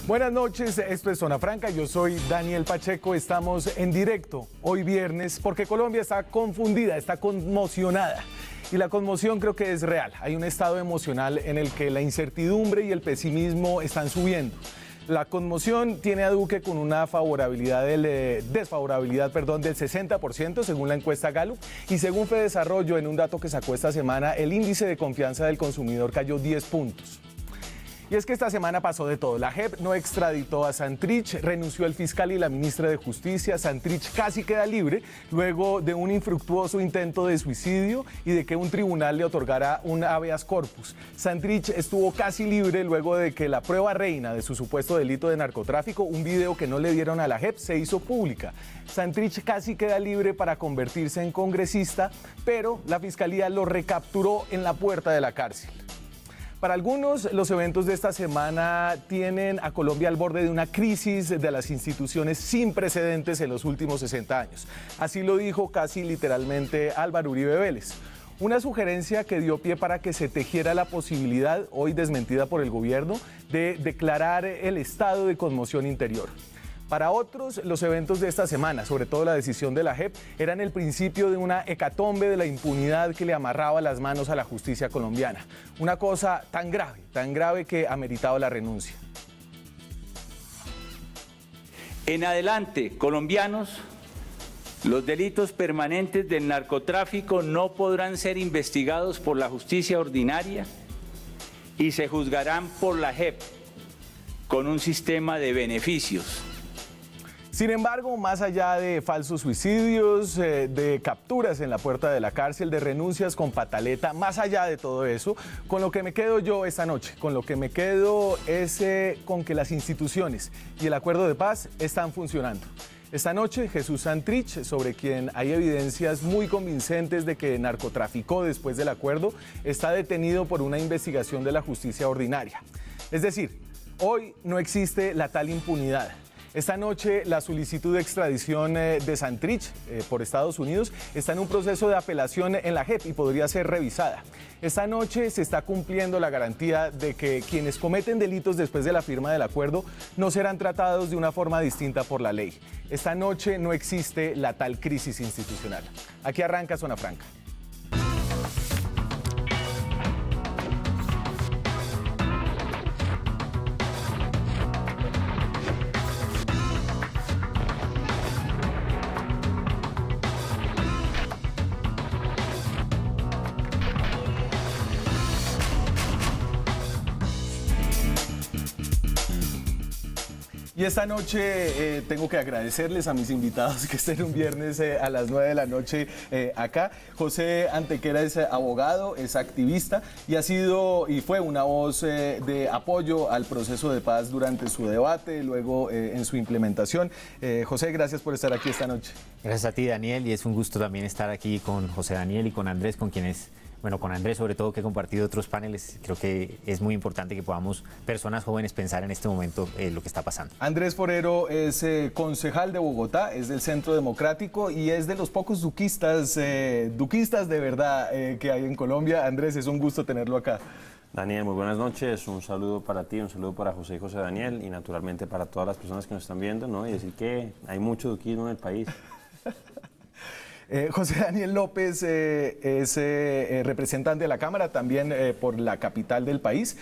Buenas noches, esto es Zona Franca, yo soy Daniel Pacheco, estamos en directo hoy viernes porque Colombia está confundida, está conmocionada. Y la conmoción creo que es real, hay un estado emocional en el que la incertidumbre y el pesimismo están subiendo. La conmoción tiene a Duque con una desfavorabilidad del 60% según la encuesta Gallup y según Fedesarrollo, en un dato que sacó esta semana, el índice de confianza del consumidor cayó 10 puntos. Y es que esta semana pasó de todo. La JEP no extraditó a Santrich, renunció el fiscal y la ministra de Justicia. Santrich casi queda libre luego de un infructuoso intento de suicidio y de que un tribunal le otorgara un habeas corpus. Santrich estuvo casi libre luego de que la prueba reina de su supuesto delito de narcotráfico, un video que no le dieron a la JEP, se hizo pública. Santrich casi queda libre para convertirse en congresista, pero la fiscalía lo recapturó en la puerta de la cárcel. Para algunos, los eventos de esta semana tienen a Colombia al borde de una crisis de las instituciones sin precedentes en los últimos 60 años. Así lo dijo casi literalmente Álvaro Uribe Vélez. Una sugerencia que dio pie para que se tejiera la posibilidad, hoy desmentida por el gobierno, de declarar el estado de conmoción interior. Para otros, los eventos de esta semana, sobre todo la decisión de la JEP, eran el principio de una hecatombe de la impunidad que le amarraba las manos a la justicia colombiana. Una cosa tan grave que ameritaba la renuncia. En adelante, colombianos, los delitos permanentes del narcotráfico no podrán ser investigados por la justicia ordinaria y se juzgarán por la JEP con un sistema de beneficios. Sin embargo, más allá de falsos suicidios, de capturas en la puerta de la cárcel, de renuncias con pataleta, más allá de todo eso, con lo que me quedo yo esta noche, con lo que me quedo es con que las instituciones y el acuerdo de paz están funcionando. Esta noche, Jesús Santrich, sobre quien hay evidencias muy convincentes de que narcotraficó después del acuerdo, está detenido por una investigación de la justicia ordinaria. Es decir, hoy no existe la tal impunidad. Esta noche la solicitud de extradición de Santrich por Estados Unidos está en un proceso de apelación en la JEP y podría ser revisada. Esta noche se está cumpliendo la garantía de que quienes cometen delitos después de la firma del acuerdo no serán tratados de una forma distinta por la ley. Esta noche no existe la tal crisis institucional. Aquí arranca Zona Franca. Y esta noche tengo que agradecerles a mis invitados que estén un viernes a las 9 de la noche acá. José Antequera es abogado, es activista y fue una voz de apoyo al proceso de paz durante su debate, luego en su implementación. José, gracias por estar aquí esta noche. Gracias a ti, Daniel, y es un gusto también estar aquí con José Daniel y con Andrés, con quienes... Bueno, con Andrés sobre todo, que he compartido otros paneles, creo que es muy importante que podamos, personas jóvenes, pensar en este momento lo que está pasando. Andrés Forero es concejal de Bogotá, es del Centro Democrático y es de los pocos duquistas de verdad que hay en Colombia. Andrés, es un gusto tenerlo acá. Daniel, muy buenas noches, un saludo para ti, un saludo para José y José Daniel y naturalmente para todas las personas que nos están viendo, ¿no? Y decir que hay mucho duquismo en el país. José Daniel López es representante de la Cámara, también por la capital del país,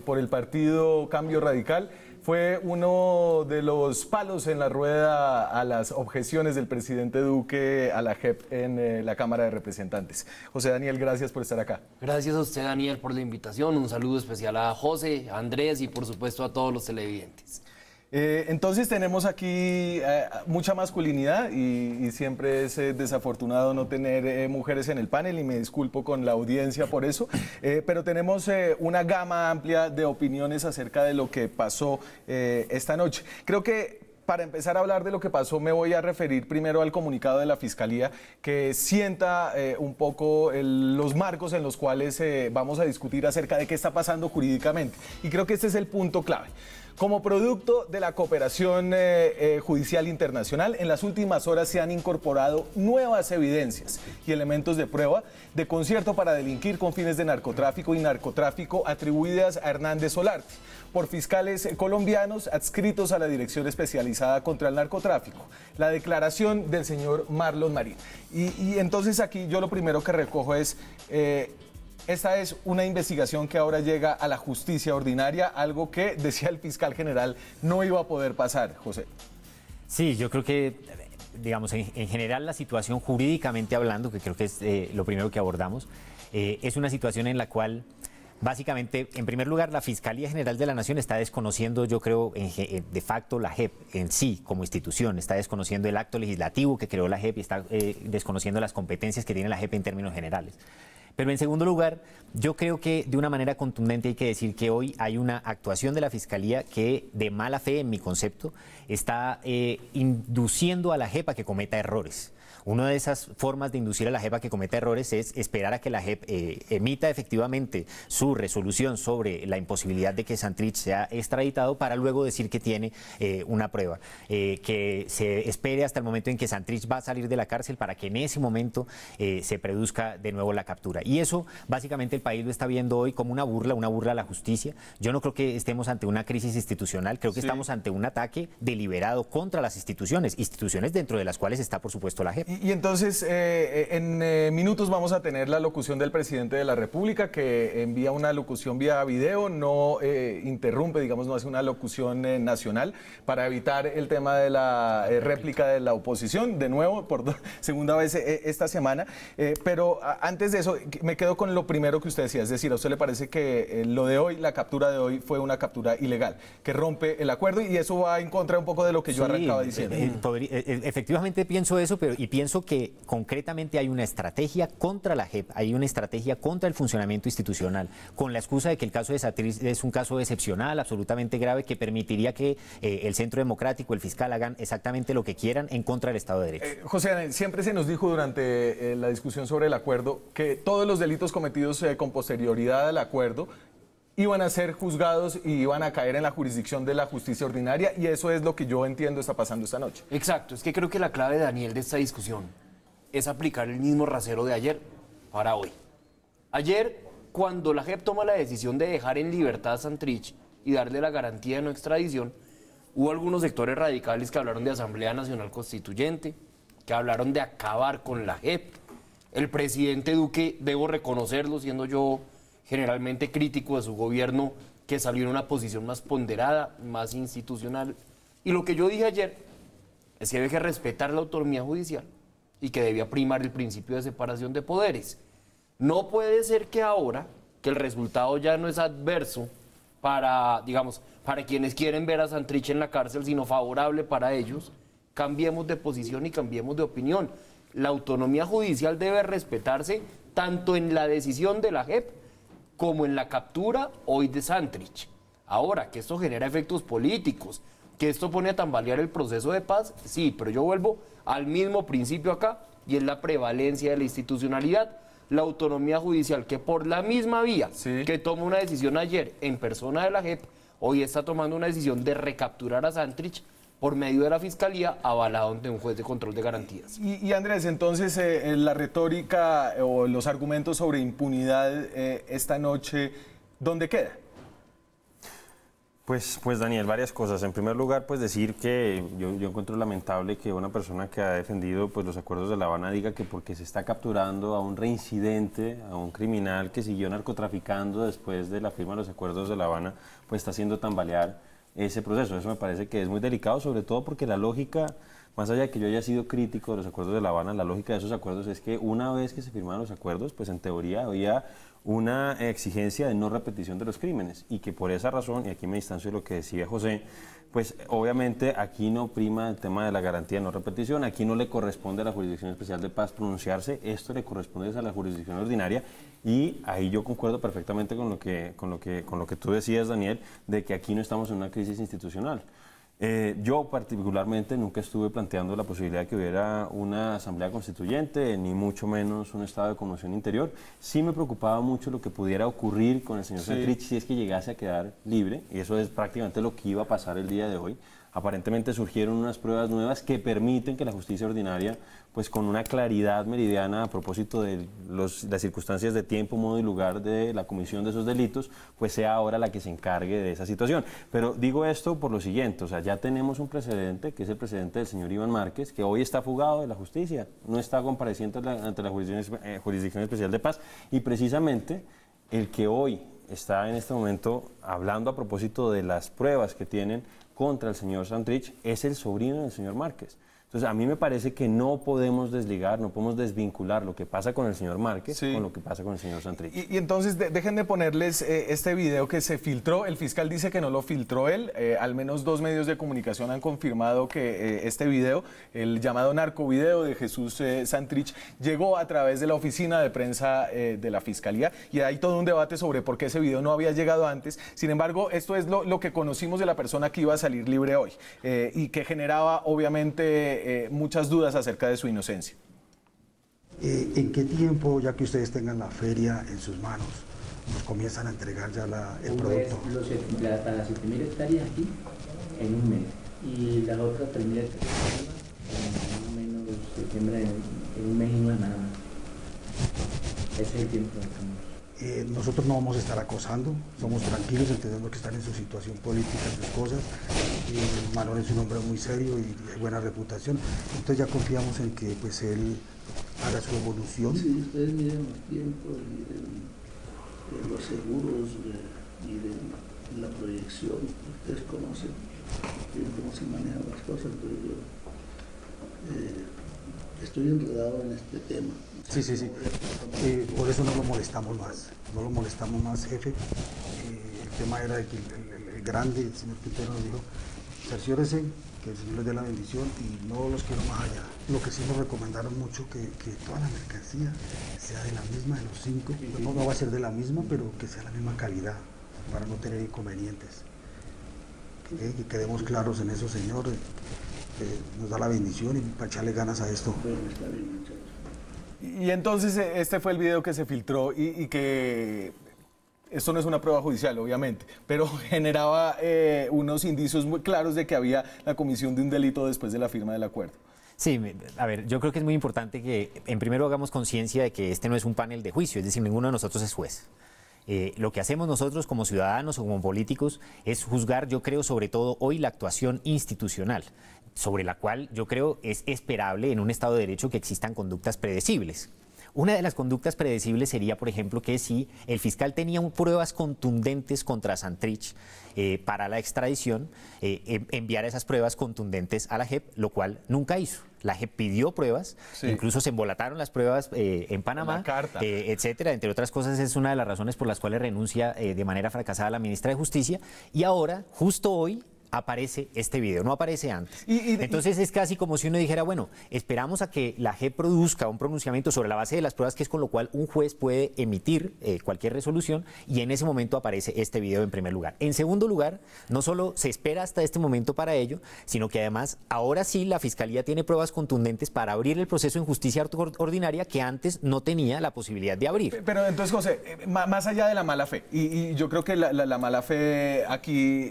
por el partido Cambio Radical. Fue uno de los palos en la rueda a las objeciones del presidente Duque a la JEP en la Cámara de Representantes. José Daniel, gracias por estar acá. Gracias a usted, Daniel, por la invitación. Un saludo especial a José, a Andrés y por supuesto a todos los televidentes. Entonces tenemos aquí mucha masculinidad y siempre es desafortunado no tener mujeres en el panel y me disculpo con la audiencia por eso, pero tenemos una gama amplia de opiniones acerca de lo que pasó esta noche. Creo que para empezar a hablar de lo que pasó me voy a referir primero al comunicado de la Fiscalía que sienta un poco los marcos en los cuales vamos a discutir acerca de qué está pasando jurídicamente y creo que este es el punto clave. Como producto de la cooperación judicial internacional, en las últimas horas se han incorporado nuevas evidencias y elementos de prueba de concierto para delinquir con fines de narcotráfico y narcotráfico atribuidas a Hernández Solarte por fiscales colombianos adscritos a la Dirección Especializada contra el Narcotráfico. La declaración del señor Marlon Marín. Y entonces aquí yo lo primero que recojo es... esta es una investigación que ahora llega a la justicia ordinaria, algo que, decía el fiscal general, no iba a poder pasar, José. Sí, yo creo que, digamos, en general la situación jurídicamente hablando, que creo que es lo primero que abordamos, es una situación en la cual, básicamente, en primer lugar, la Fiscalía General de la Nación está desconociendo, yo creo, de facto la JEP en sí como institución, está desconociendo el acto legislativo que creó la JEP y está desconociendo las competencias que tiene la JEP en términos generales. Pero en segundo lugar, yo creo que de una manera contundente hay que decir que hoy hay una actuación de la Fiscalía que, de mala fe, en mi concepto, está induciendo a la JEP a que cometa errores. Una de esas formas de inducir a la JEP a que cometa errores es esperar a que la JEP emita efectivamente su resolución sobre la imposibilidad de que Santrich sea extraditado para luego decir que tiene una prueba. Que se espere hasta el momento en que Santrich va a salir de la cárcel para que en ese momento se produzca de nuevo la captura. Y eso básicamente el país lo está viendo hoy como una burla a la justicia. Yo no creo que estemos ante una crisis institucional, creo que estamos ante un ataque deliberado contra las instituciones dentro de las cuales está por supuesto la JEP. Y entonces, en minutos vamos a tener la locución del presidente de la República, que envía una locución vía video, no interrumpe, digamos, no hace una locución nacional, para evitar el tema de la réplica de la oposición, de nuevo, por segunda vez esta semana. Pero antes de eso, me quedo con lo primero que usted decía, es decir, ¿a usted le parece que lo de hoy, la captura de hoy, fue una captura ilegal, que rompe el acuerdo, y eso va en contra un poco de lo que yo arrancaba diciendo? Efectivamente pienso eso, pero pienso que concretamente hay una estrategia contra la JEP, hay una estrategia contra el funcionamiento institucional, con la excusa de que el caso de Santrich es un caso excepcional, absolutamente grave, que permitiría que el Centro Democrático, el fiscal, hagan exactamente lo que quieran en contra del Estado de Derecho. José, siempre se nos dijo durante la discusión sobre el acuerdo que todos los delitos cometidos con posterioridad al acuerdo iban a ser juzgados y iban a caer en la jurisdicción de la justicia ordinaria, y eso es lo que yo entiendo está pasando esta noche. Exacto, es que creo que la clave, Daniel, de esta discusión es aplicar el mismo rasero de ayer para hoy. Ayer, cuando la JEP toma la decisión de dejar en libertad a Santrich y darle la garantía de no extradición, hubo algunos sectores radicales que hablaron de Asamblea Nacional Constituyente, que hablaron de acabar con la JEP. El presidente Duque, debo reconocerlo, siendo yo generalmente crítico de su gobierno, que salió en una posición más ponderada, más institucional. Y lo que yo dije ayer es que había que respetar la autonomía judicial y que debía primar el principio de separación de poderes. No puede ser que ahora, que el resultado ya no es adverso para, digamos, para quienes quieren ver a Santrich en la cárcel, sino favorable para ellos, cambiemos de posición y cambiemos de opinión. La autonomía judicial debe respetarse tanto en la decisión de la JEP como en la captura hoy de Santrich. Ahora, que esto genera efectos políticos, que esto pone a tambalear el proceso de paz, sí, pero yo vuelvo al mismo principio acá, y es la prevalencia de la institucionalidad, la autonomía judicial, que por la misma vía que tomó una decisión ayer en persona de la JEP, hoy está tomando una decisión de recapturar a Santrich por medio de la Fiscalía, avalado ante un juez de control de garantías. Y Andrés, entonces la retórica o los argumentos sobre impunidad esta noche, ¿dónde queda? Pues Daniel, varias cosas. En primer lugar, pues decir que yo encuentro lamentable que una persona que ha defendido pues los acuerdos de La Habana diga que porque se está capturando a un reincidente, a un criminal que siguió narcotraficando después de la firma de los acuerdos de La Habana, pues está haciendo tambalear ese proceso. Eso me parece que es muy delicado, sobre todo porque la lógica, más allá de que yo haya sido crítico de los acuerdos de La Habana, la lógica de esos acuerdos es que una vez que se firmaron los acuerdos, pues en teoría había una exigencia de no repetición de los crímenes, y que por esa razón, y aquí me distancio de lo que decía José, pues obviamente aquí no prima el tema de la garantía de no repetición, aquí no le corresponde a la Jurisdicción Especial de Paz pronunciarse, esto le corresponde a la jurisdicción ordinaria, y ahí yo concuerdo perfectamente con lo que tú decías, Daniel, de que aquí no estamos en una crisis institucional. Yo particularmente nunca estuve planteando la posibilidad de que hubiera una asamblea constituyente, ni mucho menos un estado de conmoción interior. Sí me preocupaba mucho lo que pudiera ocurrir con el señor Santrich si es que llegase a quedar libre, y eso es prácticamente lo que iba a pasar el día de hoy. Aparentemente surgieron unas pruebas nuevas que permiten que la justicia ordinaria, pues con una claridad meridiana a propósito de las circunstancias de tiempo, modo y lugar de la comisión de esos delitos, pues sea ahora la que se encargue de esa situación. Pero digo esto por lo siguiente, o sea, ya tenemos un precedente, que es el precedente del señor Iván Márquez, que hoy está fugado de la justicia, no está compareciente ante la Jurisdicción Especial de Paz, y precisamente el que hoy está en este momento hablando a propósito de las pruebas que tienen contra el señor Santrich es el sobrino del señor Márquez. Entonces, a mí me parece que no podemos desligar, no podemos desvincular lo que pasa con el señor Márquez con lo que pasa con el señor Santrich. Y entonces, dejen de ponerles este video que se filtró. El fiscal dice que no lo filtró él. Al menos 2 medios de comunicación han confirmado que este video, el llamado narcovideo de Jesús Santrich, llegó a través de la oficina de prensa de la Fiscalía. Y hay todo un debate sobre por qué ese video no había llegado antes. Sin embargo, esto es lo que conocimos de la persona que iba a salir libre hoy y que generaba, obviamente, muchas dudas acerca de su inocencia. ¿En qué tiempo, ya que ustedes tengan la feria en sus manos, nos comienzan a entregar ya el producto? Para las 7.000 hectáreas aquí, en un mes. Y las otras 3.000 hectáreas, en más o menos septiembre, en un mes y no es nada más. Ese es el tiempo que estamos. Nosotros no vamos a estar acosando, somos tranquilos, entendemos que están en su situación política, en sus cosas. Manuel es un hombre muy serio y de buena reputación, entonces ya confiamos en que pues él haga su evolución. Sí, ustedes miren los tiempos y los seguros y de la proyección, ustedes conocen cómo se manejan las cosas, entonces yo estoy enredado en este tema. Sí. Por eso no lo molestamos más, jefe. El tema era que el grande, el señor Quintero nos dijo, cerciórese que el Señor les dé la bendición y no los quiero más allá. Lo que sí nos recomendaron mucho, que toda la mercancía sea de la misma, de los 5, no va a ser de la misma, pero que sea la misma calidad, para no tener inconvenientes. Que quedemos claros en eso, Señor, nos da la bendición y para echarle ganas a esto. Bueno, está bien, muchachos. Y entonces este fue el video que se filtró y que esto no es una prueba judicial, obviamente, pero generaba unos indicios muy claros de que había la comisión de un delito después de la firma del acuerdo. Sí, a ver, yo creo que es muy importante que en primero hagamos conciencia de que este no es un panel de juicio, es decir, ninguno de nosotros es juez. Lo que hacemos nosotros como ciudadanos o como políticos es juzgar, yo creo, sobre todo hoy la actuación institucional, sobre la cual yo creo es esperable en un Estado de Derecho que existan conductas predecibles. Una de las conductas predecibles sería, por ejemplo, que si el fiscal tenía pruebas contundentes contra Santrich para la extradición, enviar esas pruebas contundentes a la JEP, lo cual nunca hizo. La JEP pidió pruebas, incluso se embolataron las pruebas en Panamá, etcétera. Entre otras cosas, es una de las razones por las cuales renuncia de manera fracasada la ministra de Justicia. Y ahora, justo hoy, aparece este video, no aparece antes. Entonces es casi como si uno dijera, bueno, esperamos a que la JEP produzca un pronunciamiento sobre la base de las pruebas, que es con lo cual un juez puede emitir cualquier resolución, y en ese momento aparece este video en primer lugar. En segundo lugar, no solo se espera hasta este momento para ello, sino que además ahora sí la Fiscalía tiene pruebas contundentes para abrir el proceso en justicia ordinaria que antes no tenía la posibilidad de abrir. Pero entonces, José, más allá de la mala fe, y yo creo que la mala fe aquí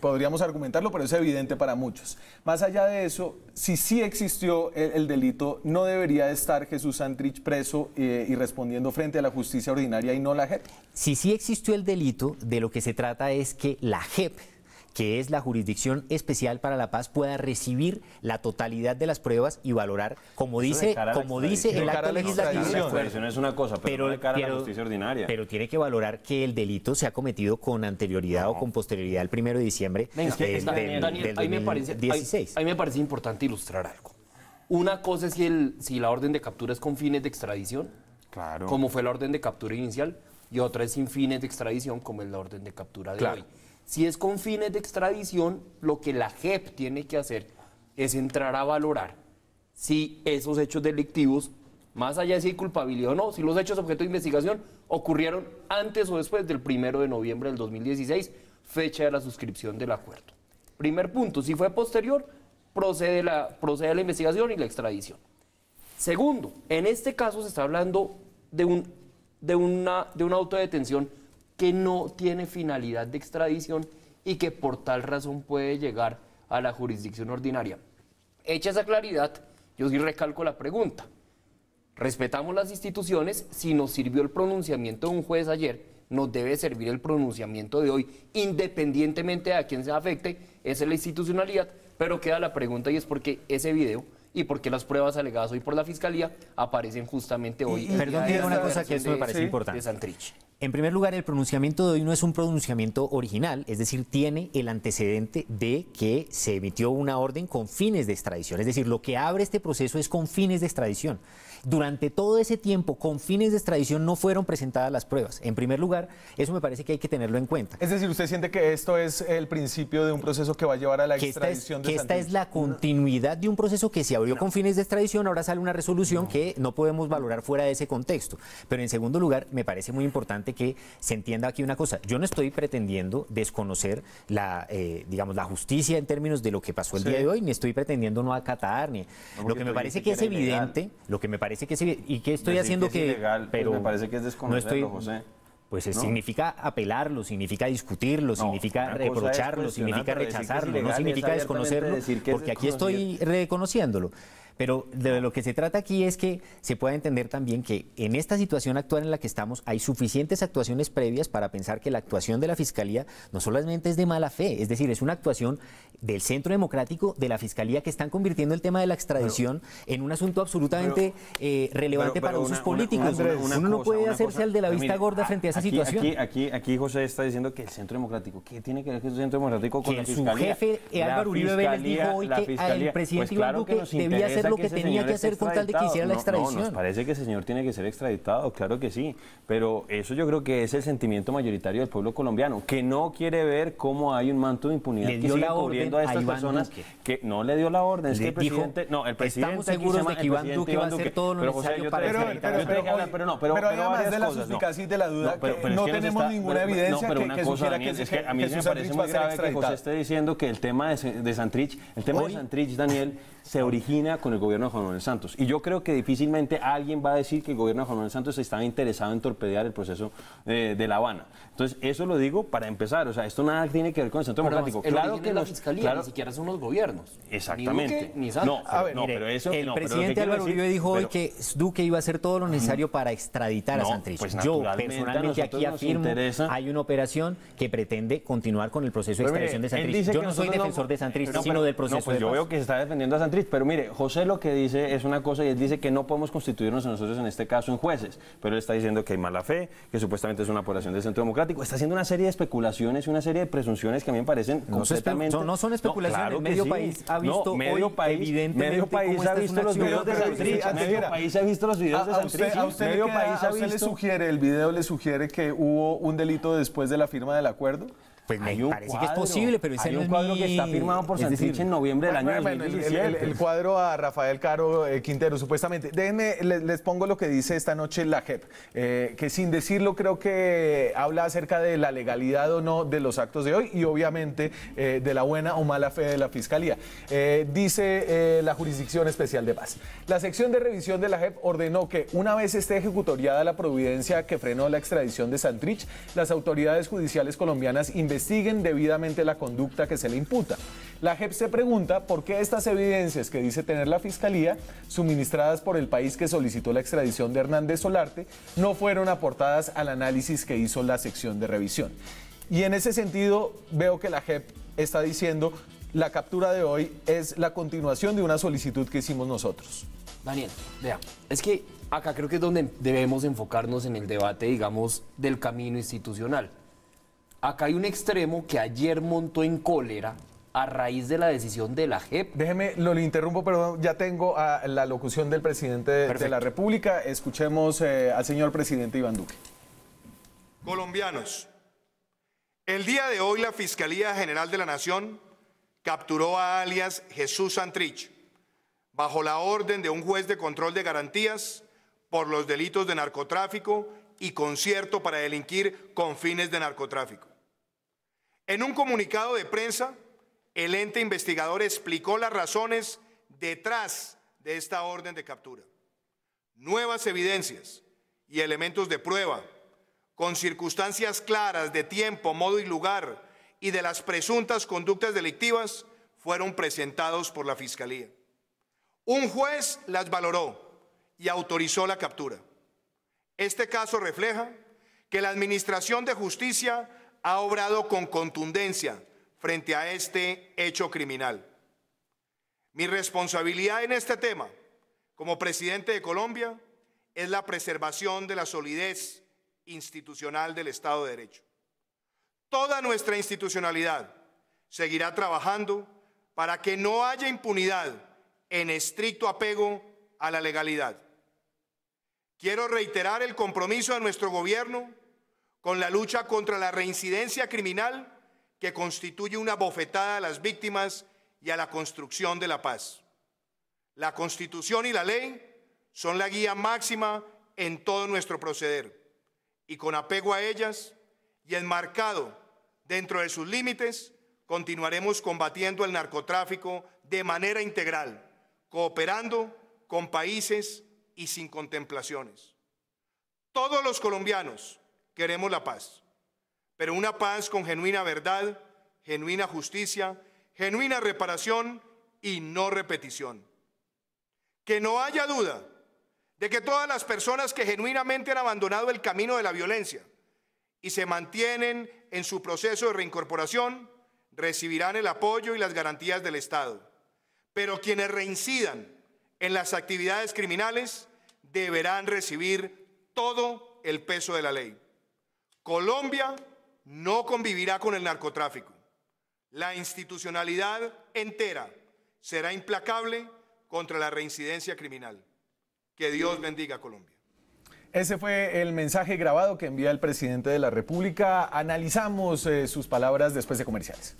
podríamos argumentarlo, pero es evidente para muchos. Más allá de eso, si sí existió el delito, ¿no debería estar Jesús Santrich preso y respondiendo frente a la justicia ordinaria y no la JEP? Si sí existió el delito, de lo que se trata es que la JEP, que es la Jurisdicción Especial para la Paz, pueda recibir la totalidad de las pruebas y valorar, como dice el acto legislativo. La extradición es una cosa, pero no de cara a la justicia ordinaria. Pero tiene que valorar que el delito se ha cometido con anterioridad o con posterioridad al 1 de diciembre del 2016. Ahí me parece importante ilustrar algo. Una cosa es si la orden de captura es con fines de extradición, como fue la orden de captura inicial, y otra es sin fines de extradición, como es la orden de captura de hoy. Si es con fines de extradición, lo que la JEP tiene que hacer es entrar a valorar si esos hechos delictivos, más allá de si hay culpabilidad o no, si los hechos objeto de investigación ocurrieron antes o después del 1 de noviembre del 2016, fecha de la suscripción del acuerdo. Primer punto, si fue posterior, procede la investigación y la extradición. Segundo, en este caso se está hablando de una autodetención que no tiene finalidad de extradición y que por tal razón puede llegar a la jurisdicción ordinaria. Hecha esa claridad, yo sí recalco la pregunta. Respetamos las instituciones, si nos sirvió el pronunciamiento de un juez ayer, nos debe servir el pronunciamiento de hoy, independientemente de a quién se afecte, esa es la institucionalidad, pero queda la pregunta y es por qué ese video y por qué las pruebas alegadas hoy por la Fiscalía aparecen justamente hoy. Perdón, diga una cosa que esto me parece importante. De Santrich. En primer lugar, el pronunciamiento de hoy no es un pronunciamiento original, es decir, tiene el antecedente de que se emitió una orden con fines de extradición. Es decir, lo que abre este proceso es con fines de extradición. Durante todo ese tiempo, con fines de extradición, no fueron presentadas las pruebas. En primer lugar, eso me parece que hay que tenerlo en cuenta. Es decir, ¿usted siente que esto es el principio de un proceso que va a llevar a la extradición de Santrich? Esta es la continuidad de un proceso que se abrió con fines de extradición, ahora sale una resolución que no podemos valorar fuera de ese contexto. Pero en segundo lugar, me parece muy importante que se entienda aquí una cosa. Yo no estoy pretendiendo desconocer la justicia en términos de lo que pasó el día de hoy, ni estoy pretendiendo no acatar, ni lo que me parece que es evidente, y que estoy haciendo que ilegal, pero pues me parece que es desconocerlo, José. Pues ¿no? significa apelarlo, significa discutirlo, significa reprocharlo, significa rechazarlo, no significa desconocerlo, porque aquí estoy reconociéndolo. Pero de lo que se trata aquí es que se pueda entender también que en esta situación actual en la que estamos hay suficientes actuaciones previas para pensar que la actuación de la Fiscalía no solamente es de mala fe, es decir, es una actuación del Centro Democrático, de la Fiscalía, que están convirtiendo el tema de la extradición en un asunto absolutamente relevante para usos políticos. Uno no puede hacerse al de la vista gorda frente a esa situación. Aquí José está diciendo que el Centro Democrático, ¿qué tiene que ver el Centro Democrático con la Fiscalía? Su jefe, Álvaro Uribe Vélez, dijo hoy que el presidente Iván Duque debía hacer lo que tenía que hacer con tal de que hiciera la extradición. No, nos parece que ese señor tiene que ser extraditado, claro que sí, pero eso yo creo que es el sentimiento mayoritario del pueblo colombiano, que no quiere ver cómo hay un manto de impunidad que sigue cubriendo a estas personas, que no le dio la orden, es que el presidente, estamos seguros de que Iván Duque va a hacer todo lo necesario para extraditar. Pero además de la suspicacia y de la duda, no tenemos ninguna evidencia que sugiera que es que a mí me parece muy grave que José esté diciendo que el tema de Santrich, Daniel, se origina con el gobierno de Juan Manuel Santos. Y yo creo que difícilmente alguien va a decir que el gobierno de Juan Manuel Santos estaba interesado en torpedear el proceso de La Habana. Entonces, eso lo digo para empezar. O sea, esto nada tiene que ver con el Centro Democrático. Claro que la Fiscalía, ni siquiera son los gobiernos. Exactamente. Ni Duque, ni pero eso... El presidente Álvaro Uribe dijo hoy que Duque iba a hacer todo lo necesario para extraditar a Santrich. Pues yo personalmente aquí afirmo, hay una operación que pretende continuar con el proceso de extradición de Santrich. Yo no soy defensor de Santrich, sino del proceso de paz. Yo veo que se está defendiendo a Santrich, pero mire, José lo que dice es una cosa y él dice que no podemos constituirnos nosotros en este caso en jueces, pero él está diciendo que hay mala fe, que supuestamente es una operación del Centro Democrático, está haciendo una serie de especulaciones y una serie de presunciones que a mí me parecen completamente... No son especulaciones, claro medio país ha visto evidentemente cómo ha visto los videos de Santrich, medio país ha visto los videos de Santrich, medio país ha visto... ¿El video le sugiere que hubo un delito después de la firma del acuerdo? Pues me parece que es posible, pero ese no es cuadro que está firmado por Santrich en noviembre del año 2017. El cuadro a Rafael Caro Quintero, supuestamente. Déjenme, les pongo lo que dice esta noche la JEP, que sin decirlo creo que habla acerca de la legalidad o no de los actos de hoy y obviamente de la buena o mala fe de la Fiscalía. Dice la Jurisdicción Especial de Paz. La sección de revisión de la JEP ordenó que una vez esté ejecutoriada la providencia que frenó la extradición de Santrich, las autoridades judiciales colombianas investiguen debidamente la conducta que se le imputa. La JEP se pregunta por qué estas evidencias que dice tener la Fiscalía, suministradas por el país que solicitó la extradición de Hernández Solarte, no fueron aportadas al análisis que hizo la sección de revisión. Y en ese sentido veo que la JEP está diciendo la captura de hoy es la continuación de una solicitud que hicimos nosotros. Daniel, vea, es que acá creo que es donde debemos enfocarnos en el debate, digamos, del camino institucional. Acá hay un extremo que ayer montó en cólera a raíz de la decisión de la JEP. Déjeme, lo interrumpo, pero ya tengo a la locución del presidente de la República. Escuchemos al señor presidente Iván Duque. Colombianos, el día de hoy la Fiscalía General de la Nación capturó a alias Jesús Santrich bajo la orden de un juez de control de garantías por los delitos de narcotráfico y concierto para delinquir con fines de narcotráfico. En un comunicado de prensa, el ente investigador explicó las razones detrás de esta orden de captura. Nuevas evidencias y elementos de prueba, con circunstancias claras de tiempo, modo y lugar y de las presuntas conductas delictivas, fueron presentados por la Fiscalía. Un juez las valoró y autorizó la captura. Este caso refleja que la Administración de Justicia ha obrado con contundencia frente a este hecho criminal. Mi responsabilidad en este tema, como presidente de Colombia, es la preservación de la solidez institucional del Estado de Derecho. Toda nuestra institucionalidad seguirá trabajando para que no haya impunidad en estricto apego a la legalidad. Quiero reiterar el compromiso de nuestro gobierno con la lucha contra la reincidencia criminal, que constituye una bofetada a las víctimas y a la construcción de la paz. La Constitución y la ley son la guía máxima en todo nuestro proceder, y con apego a ellas y enmarcado dentro de sus límites, continuaremos combatiendo el narcotráfico de manera integral, cooperando con países y sin contemplaciones. Todos los colombianos queremos la paz, pero una paz con genuina verdad, genuina justicia, genuina reparación y no repetición. Que no haya duda de que todas las personas que genuinamente han abandonado el camino de la violencia y se mantienen en su proceso de reincorporación recibirán el apoyo y las garantías del Estado. Pero quienes reincidan en las actividades criminales deberán recibir todo el peso de la ley. Colombia no convivirá con el narcotráfico. La institucionalidad entera será implacable contra la reincidencia criminal. Que Dios bendiga a Colombia. Ese fue el mensaje grabado que envía el presidente de la República. Analizamos sus palabras después de comerciales.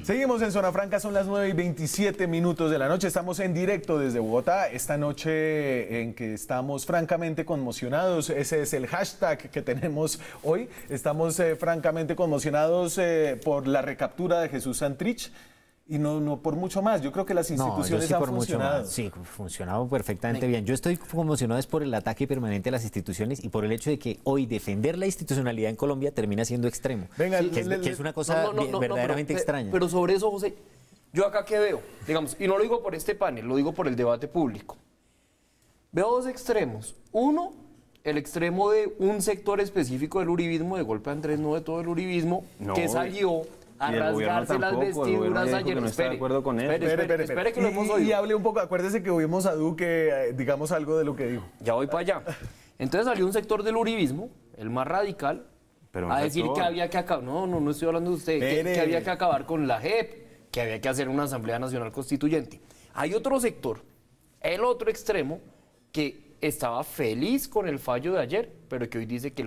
Seguimos en Zona Franca, son las 9:27 de la noche. Estamos en directo desde Bogotá. Esta noche en que estamos francamente conmocionados, ese es el hashtag que tenemos hoy. Estamos francamente conmocionados por la recaptura de Jesús Santrich. Y no por mucho más. Yo creo que las instituciones han funcionado. Sí, funcionado perfectamente bien. Yo estoy conmocionado es por el ataque permanente a las instituciones y por el hecho de que hoy defender la institucionalidad en Colombia termina siendo extremo. Venga, que es una cosa verdaderamente extraña. Pero sobre eso, José, yo acá que veo, digamos, y no lo digo por este panel, lo digo por el debate público. Veo dos extremos. Uno, el extremo de un sector específico del uribismo, de golpe Andrés, no de todo el uribismo, que salió a rasgarse las vestiduras ayer. No está de acuerdo con él. Espere que lo hemos oído. Y hable un poco, acuérdese que oímos a Duque, digamos algo de lo que dijo. Ya voy para allá. Entonces salió un sector del uribismo, el más radical, a decir que había que acabar, no estoy hablando de usted, que había que acabar con la JEP, que había que hacer una Asamblea Nacional Constituyente. Hay otro sector, el otro extremo, que estaba feliz con el fallo de ayer, pero que hoy dice que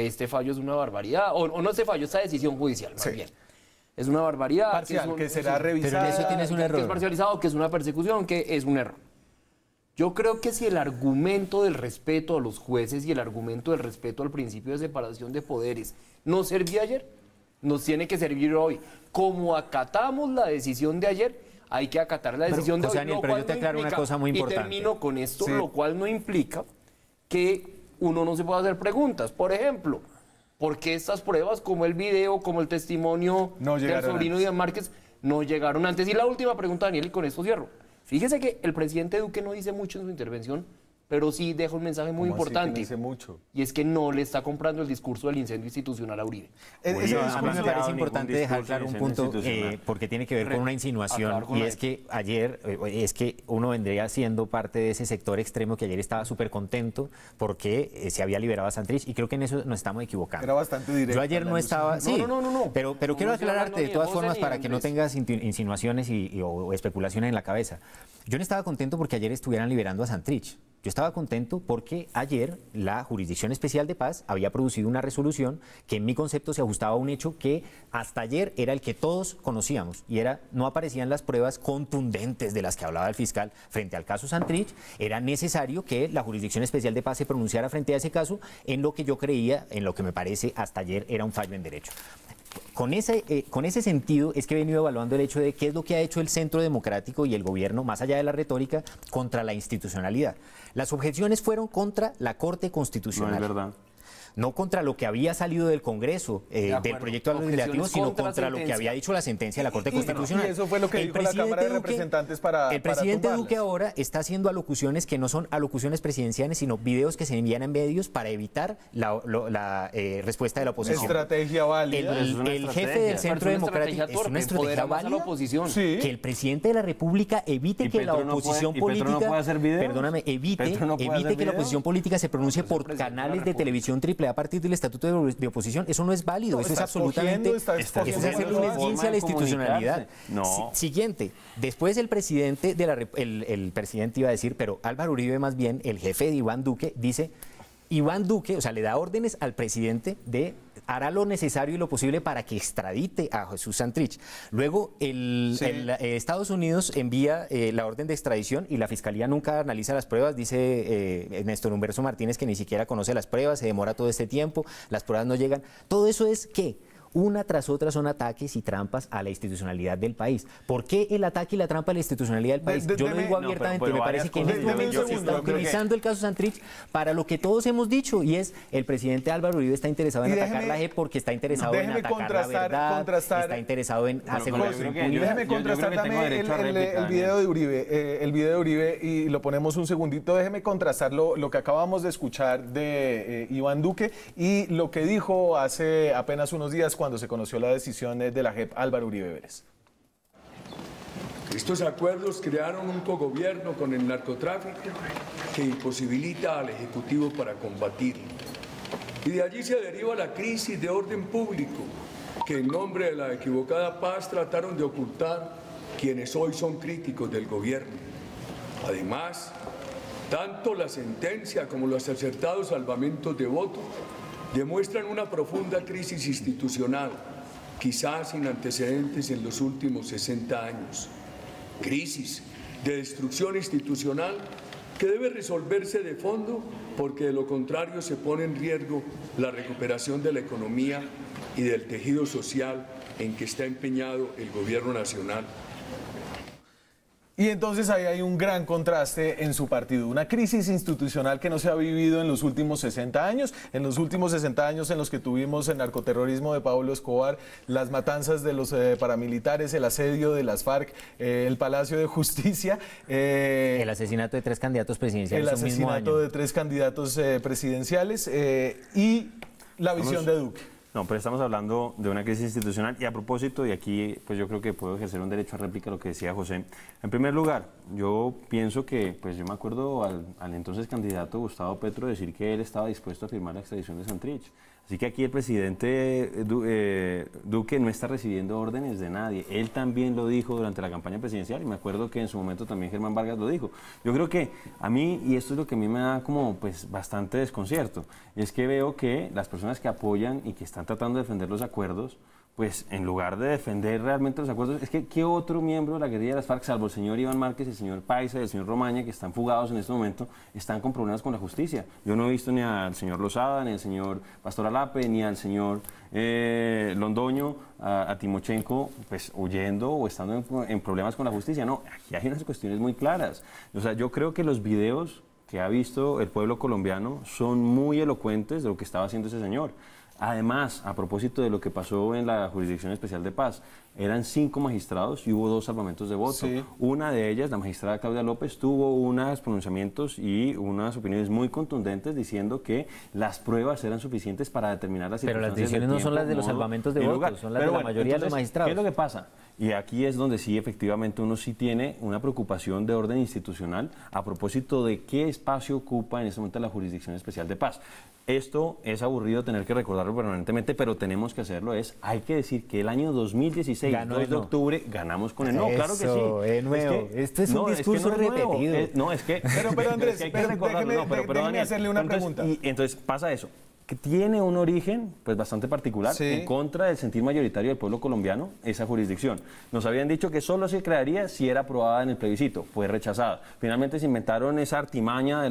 este fallo es una barbaridad, o no este fallo, esta decisión judicial, más bien. Es una barbaridad. Parcial, que será revisada. Pero en eso tienes un error. Que es parcializado, que es una persecución, que es un error. Yo creo que si el argumento del respeto a los jueces y el argumento del respeto al principio de separación de poderes no servía ayer, nos tiene que servir hoy. Como acatamos la decisión de ayer, hay que acatar la decisión de hoy. Daniel, pero yo te aclaro una cosa muy importante. Y termino con esto, lo cual no implica que uno no se puede hacer preguntas. Por ejemplo, ¿por qué estas pruebas, como el video, como el testimonio del sobrino de Iván Márquez, no llegaron antes? Y la última pregunta, Daniel, y con esto cierro. Fíjese que el presidente Duque no dice mucho en su intervención, pero sí deja un mensaje muy importante. Dice mucho. Y es que no le está comprando el discurso del incendio institucional a Uribe. A mí me parece importante dejar claro un punto, porque tiene que ver con una insinuación, y es que ayer, uno vendría siendo parte de ese sector extremo que ayer estaba súper contento porque se había liberado a Santrich, y creo que en eso nos estamos equivocando. Era bastante directo. Yo ayer no estaba... Sí, pero quiero aclararte de todas formas para que no tengas insinuaciones o especulaciones en la cabeza. Yo no estaba contento porque ayer estuvieran liberando a Santrich. Yo estaba contento porque ayer la Jurisdicción Especial de Paz había producido una resolución que en mi concepto se ajustaba a un hecho que hasta ayer era el que todos conocíamos y era, no aparecían las pruebas contundentes de las que hablaba el fiscal frente al caso Santrich. Era necesario que la Jurisdicción Especial de Paz se pronunciara frente a ese caso en lo que yo creía, en lo que me parece hasta ayer era un fallo en derecho. Con ese sentido es que he venido evaluando el hecho de qué es lo que ha hecho el Centro Democrático y el gobierno, más allá de la retórica, contra la institucionalidad. Las objeciones fueron contra la Corte Constitucional. No es verdad. No contra lo que había salido del Congreso, del proyecto legislativo, sino contra lo que había dicho la sentencia de la Corte Constitucional. Y eso fue lo que dijo la Cámara de Representantes para el presidente tumbarlas. Duque ahora está haciendo alocuciones que no son alocuciones presidenciales, sino videos que se envían en medios para evitar la respuesta de la oposición. Estrategia válida. El jefe del Centro Democrático es una estrategia válida. Sí. Que el presidente de la República evite que la oposición política, perdóname, evite que la oposición política se pronuncie por canales de televisión triple a partir del estatuto de oposición. Eso no es válido, eso es absolutamente, eso es hacerle un esguince a la institucionalidad. No. Siguiente, después el presidente el presidente iba a decir, pero Álvaro Uribe más bien, el jefe de Iván Duque, dice, Iván Duque, o sea, le da órdenes al presidente de hará lo necesario y lo posible para que extradite a Jesús Santrich. Luego, Estados Unidos envía la orden de extradición y la Fiscalía nunca analiza las pruebas. Dice Néstor Humberto Martínez que ni siquiera conoce las pruebas, se demora todo este tiempo, las pruebas no llegan. Todo eso es ¿qué? Una tras otra son ataques y trampas a la institucionalidad del país. ¿Por qué el ataque y la trampa a la institucionalidad del país? Yo lo digo abiertamente, me parece que en este momento se está utilizando el caso Santrich para lo que todos hemos dicho, y es el presidente Álvaro Uribe está interesado en atacar la JEP porque está interesado en atacar la verdad, está interesado en asegurar su impunidad. Déjeme contrastar también el video de Uribe, y lo ponemos un segundito. Déjeme contrastar lo que acabamos de escuchar de Iván Duque y lo que dijo hace apenas unos días cuando se conoció la decisión de la JEP, Álvaro Uribe Vélez. Estos acuerdos crearon un cogobierno con el narcotráfico que imposibilita al Ejecutivo para combatirlo. Y de allí se deriva la crisis de orden público que en nombre de la equivocada paz trataron de ocultar quienes hoy son críticos del gobierno. Además, tanto la sentencia como los acertados salvamentos de votos demuestran una profunda crisis institucional, quizás sin antecedentes en los últimos 60 años. Crisis de destrucción institucional que debe resolverse de fondo porque de lo contrario se pone en riesgo la recuperación de la economía y del tejido social en que está empeñado el gobierno nacional. Y entonces ahí hay un gran contraste en su partido, una crisis institucional que no se ha vivido en los últimos 60 años, en los últimos 60 años en los que tuvimos el narcoterrorismo de Pablo Escobar, las matanzas de los paramilitares, el asedio de las FARC, el Palacio de Justicia. El asesinato de 3 candidatos presidenciales. El asesinato de 3 candidatos presidenciales y la visión de Duque. No, pero estamos hablando de una crisis institucional y a propósito, y aquí pues yo creo que puedo ejercer un derecho a réplica a lo que decía José. En primer lugar, yo pienso que, pues yo me acuerdo al entonces candidato Gustavo Petro decir que él estaba dispuesto a firmar la extradición de Santrich. Así que aquí el presidente Duque no está recibiendo órdenes de nadie. Él también lo dijo durante la campaña presidencial y me acuerdo que en su momento también Germán Vargas lo dijo. Yo creo que a mí, y esto es lo que a mí me da como pues bastante desconcierto, es que veo que las personas que apoyan y que están tratando de defender los acuerdos, pues en lugar de defender realmente los acuerdos, es que ¿qué otro miembro de la guerrilla de las FARC, salvo el señor Iván Márquez, el señor Paisa y el señor Romaña, que están fugados en este momento, están con problemas con la justicia? Yo no he visto ni al señor Lozada, ni al señor Pastor Alape, ni al señor Londoño, a Timochenko, pues huyendo o estando en problemas con la justicia. No, aquí hay unas cuestiones muy claras. O sea, yo creo que los videos que ha visto el pueblo colombiano son muy elocuentes de lo que estaba haciendo ese señor. Además, a propósito de lo que pasó en la Jurisdicción Especial de Paz, eran 5 magistrados y hubo 2 salvamentos de voto. Sí. Una de ellas, la magistrada Claudia López, tuvo unos pronunciamientos y unas opiniones muy contundentes diciendo que las pruebas eran suficientes para determinar las circunstancias. Pero las decisiones no son las de los salvamentos de votos, son las de la mayoría de los magistrados. ¿Qué es lo que pasa? Y aquí es donde sí, efectivamente, uno sí tiene una preocupación de orden institucional a propósito de qué espacio ocupa en este momento la Jurisdicción Especial de Paz. Esto es aburrido tener que recordarlo permanentemente, pero tenemos que hacerlo. Hay que decir que el año 2016, 2 de octubre, ganamos con el no. Claro que sí. Es nuevo. Esto es un discurso repetido. Pero Andrés, déjeme hacerle una pregunta. Y entonces pasa eso, que tiene un origen pues bastante particular, en contra del sentir mayoritario del pueblo colombiano, esa jurisdicción. Nos habían dicho que solo se crearía si era aprobada en el plebiscito, fue rechazada. Finalmente se inventaron esa artimaña de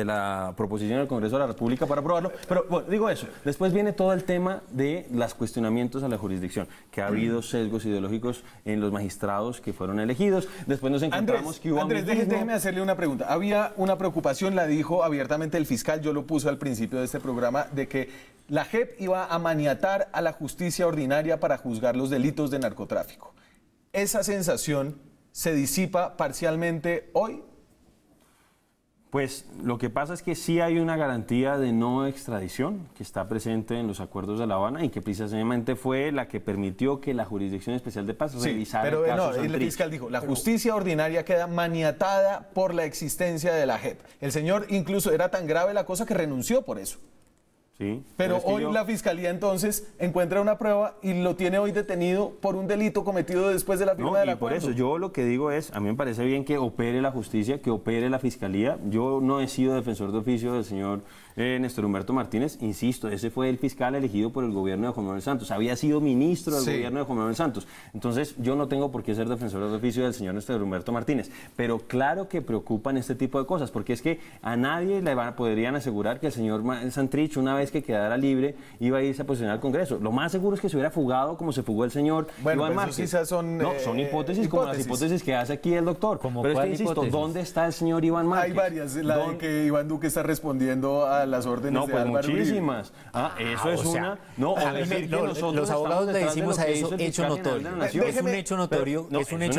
la proposición del Congreso de la República para aprobarlo, pero bueno, digo eso, después viene todo el tema de los cuestionamientos a la jurisdicción, que ha habido sesgos ideológicos en los magistrados que fueron elegidos, después nos encontramos que hubo... Andrés, déjeme hacerle una pregunta. Había una preocupación, la dijo abiertamente el fiscal, yo lo puse al principio de este programa, de que la JEP iba a maniatar a la justicia ordinaria para juzgar los delitos de narcotráfico. ¿Esa sensación se disipa parcialmente hoy? Pues lo que pasa es que sí hay una garantía de no extradición que está presente en los acuerdos de La Habana y que precisamente fue la que permitió que la Jurisdicción Especial de Paz revisara el caso Santrich. El fiscal dijo, la justicia ordinaria queda maniatada por la existencia de la JEP. El señor incluso era tan grave la cosa que renunció por eso. Sí, pero hoy la Fiscalía entonces encuentra una prueba y lo tiene hoy detenido por un delito cometido después de la firma del acuerdo. Por eso yo lo que digo es, a mí me parece bien que opere la justicia, que opere la Fiscalía. Yo no he sido defensor de oficio del señor Néstor Humberto Martínez, insisto, ese fue el fiscal elegido por el gobierno de Juan Manuel Santos, había sido ministro del gobierno de Juan Manuel Santos. Entonces yo no tengo por qué ser defensor de oficio del señor Néstor Humberto Martínez, pero claro que preocupan este tipo de cosas, porque es que a nadie le podrían asegurar que el señor Santrich, una vez que quedara libre, iba a irse a posicionar al Congreso. Lo más seguro es que se hubiera fugado como se fugó el señor Iván Márquez. Son hipótesis como las hipótesis que hace aquí el doctor. Pero es que insisto, ¿dónde está el señor Iván Márquez? Hay varias, la de que Iván Duque está respondiendo a las órdenes de Álvaro Uribe. Muchísimas. Eso es una. No, o decir que nosotros los abogados le decimos a eso hecho notorio. Es un hecho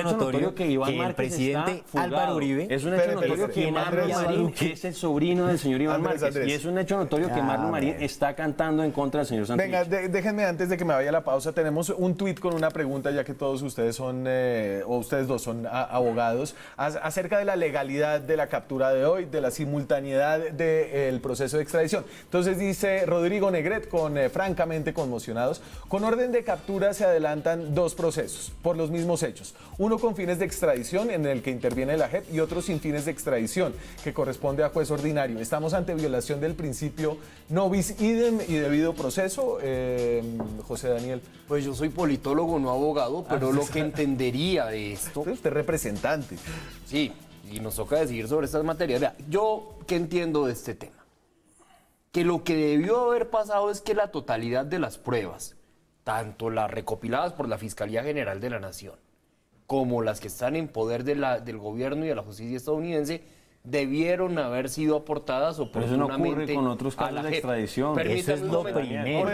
notorio, que el presidente Álvaro Uribe es un hecho notorio que Marlon Marín es el sobrino del señor Iván Márquez. Y es un hecho notorio que Marlon Marín está cantando en contra del señor Santrich. Venga, déjenme antes de que me vaya a la pausa, tenemos un tuit con una pregunta, ya que todos ustedes son, o ustedes dos son abogados, acerca de la legalidad de la captura de hoy, de la simultaneidad del proceso de extradición. Entonces dice Rodrigo Negret, francamente conmocionados, con orden de captura se adelantan dos procesos por los mismos hechos. Uno con fines de extradición, en el que interviene la JEP, y otro sin fines de extradición, que corresponde a juez ordinario. Estamos ante violación del principio no bis idem y debido proceso, José Daniel. Pues yo soy politólogo, no abogado, pero lo que entendería de esto... Usted es representante. Sí, y nos toca decidir sobre estas materias. Vea, yo, ¿qué entiendo de este tema? Que lo que debió haber pasado es que la totalidad de las pruebas, tanto las recopiladas por la Fiscalía General de la Nación, como las que están en poder del gobierno y de la justicia estadounidense, debieron haber sido aportadas oportunamente. Pero eso no ocurre con otros casos de extradición. Eso es lo primero.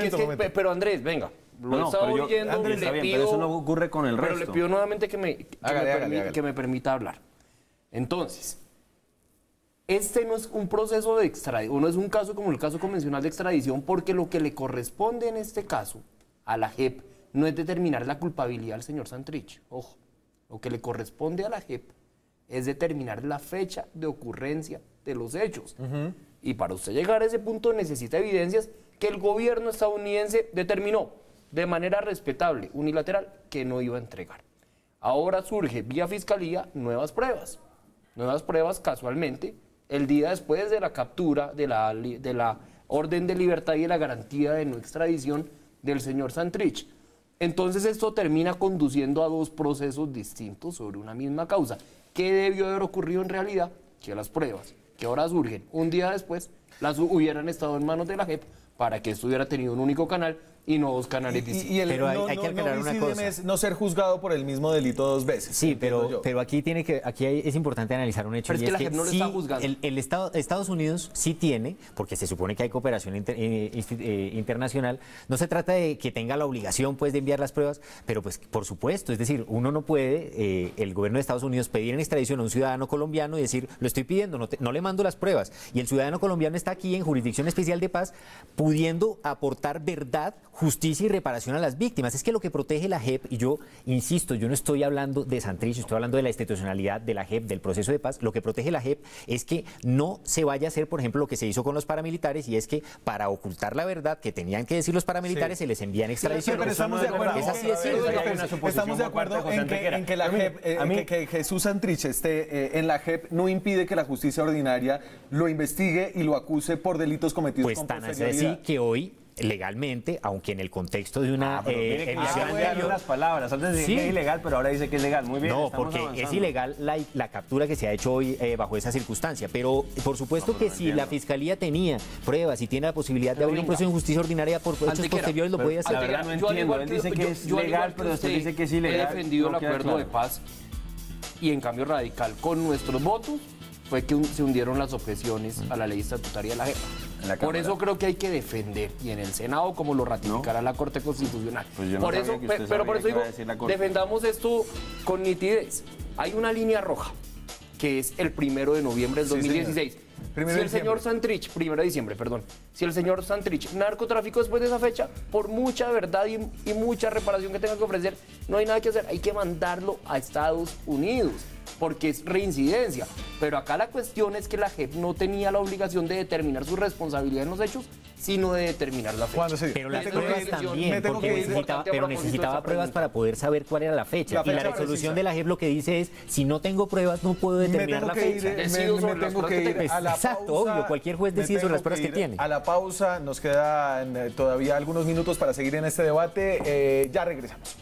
Pero Andrés, venga, lo estaba oyendo, Andrés, está bien, pero eso no ocurre con el resto. Pero le pido nuevamente que me permita hablar. Entonces, este no es un proceso de extradición, no es un caso como el caso convencional de extradición, porque lo que le corresponde en este caso a la JEP no es determinar la culpabilidad del señor Santrich. Ojo, lo que le corresponde a la JEP es determinar la fecha de ocurrencia de los hechos. Y para usted llegar a ese punto necesita evidencias que el gobierno estadounidense determinó de manera respetable, unilateral, que no iba a entregar. Ahora surge vía Fiscalía nuevas pruebas casualmente, el día después de la captura de la orden de libertad y de la garantía de no extradición del señor Santrich. Entonces esto termina conduciendo a dos procesos distintos sobre una misma causa. ¿Qué debió haber ocurrido en realidad? Que las pruebas que ahora surgen un día después las hubieran estado en manos de la JEP para que esto hubiera tenido un único canal y no dos canales distintos. Pero hay que aclarar una cosa. Es no ser juzgado por el mismo delito dos veces. Sí, pero aquí es importante analizar un hecho. Pero es que la JEP no lo está juzgando. Estados Unidos sí tiene, porque se supone que hay cooperación internacional, no se trata de que tenga la obligación pues de enviar las pruebas, pero pues por supuesto, es decir, uno no puede, el gobierno de Estados Unidos, pedir en extradición a un ciudadano colombiano y decir, lo estoy pidiendo, no le mando las pruebas, y el ciudadano colombiano está aquí en jurisdicción especial de paz, pudiendo aportar verdad justicia y reparación a las víctimas. Es que lo que protege la JEP, y yo insisto, yo no estoy hablando de Santrich, estoy hablando de la institucionalidad de la JEP, del proceso de paz. Lo que protege la JEP es que no se vaya a hacer, por ejemplo, lo que se hizo con los paramilitares, y es que para ocultar la verdad que tenían que decir los paramilitares, se les envía en extradición. Pero estamos de acuerdo. Es así de simple. Estamos de acuerdo en que la JEP, que Jesús Santrich esté en la JEP no impide que la justicia ordinaria lo investigue y lo acuse por delitos cometidos pues con tan posterioridad. así que hoy legalmente, aunque en el contexto de una emisión de las palabras, antes decía que es ilegal, pero ahora dice que es legal. Muy bien. No, porque es ilegal la captura que se ha hecho hoy bajo esa circunstancia, pero por supuesto que si la Fiscalía tenía pruebas y tiene la posibilidad de abrir un proceso de justicia ordinaria por hechos posteriores, lo puede hacer. La verdad no entiendo, él dice que es legal, pero usted dice que es ilegal. He defendido el acuerdo de paz y en cambio Radical con nuestros votos fue que se hundieron las objeciones a la ley estatutaria de la JEP. Por eso creo que hay que defender, y en el Senado como lo ratificará la Corte Constitucional. Pues por eso, pero por eso digo, defendamos esto con nitidez. Hay una línea roja, que es el 1 de noviembre del 2016. Si el señor Santrich, 1 de diciembre, perdón, si el señor Santrich, narcotráfico después de esa fecha, por mucha verdad y mucha reparación que tenga que ofrecer, no hay nada que hacer, hay que mandarlo a Estados Unidos, porque es reincidencia. Pero acá la cuestión es que la JEP no tenía la obligación de determinar su responsabilidad en los hechos, sino de determinar la fecha. Pero las pruebas también, porque necesitaba pruebas para poder saber cuál era la fecha. Y la resolución de la JEP lo que dice es, si no tengo pruebas, no puedo determinar la fecha. Me tengo que ir a la pausa. Exacto, obvio, cualquier juez decide sobre las pruebas que tiene. A la pausa, nos quedan todavía algunos minutos para seguir en este debate. Ya regresamos.